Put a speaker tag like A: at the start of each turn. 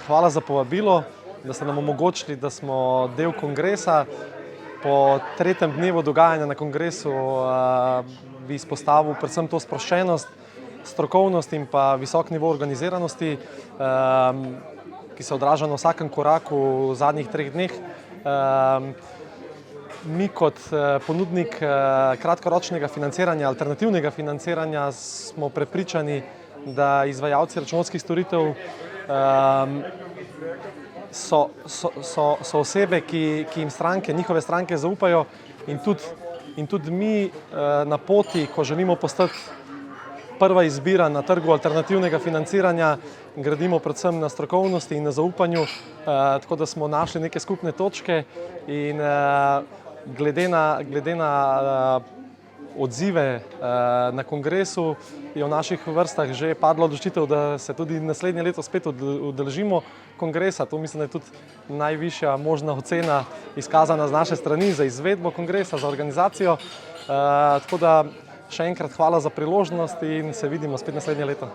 A: hvala za povabilo, da ste nam omogočili, da smo del kongresa. Po tretjem dnevu dogajanja na kongresu bi izpostavil predvsem to sproščenost, strokovnost in pa visok nivo organiziranosti, ki se odraža na vsakem koraku v zadnjih 3 dneh. Mi kot ponudnik kratkoročnega financiranja, alternativnega financiranja smo prepričani, da izvajalci računovodskih storitev so osebe, ki jim njihove stranke zaupajo in tudi mi na poti, ko želimo postati prva izbira na trgu alternativnega financiranja, gradimo predvsem na strokovnosti in na zaupanju, tako da smo našli neke skupne točke in glede na odzive na kongresu je v naših vrstah že padla odločitev, da se tudi naslednje leto spet udeležimo kongresa. To mislim, da je tudi najvišja možna ocena izkazana z naše strani za izvedbo kongresa, za organizacijo. Tako da še enkrat hvala za priložnost in se vidimo spet naslednje leto.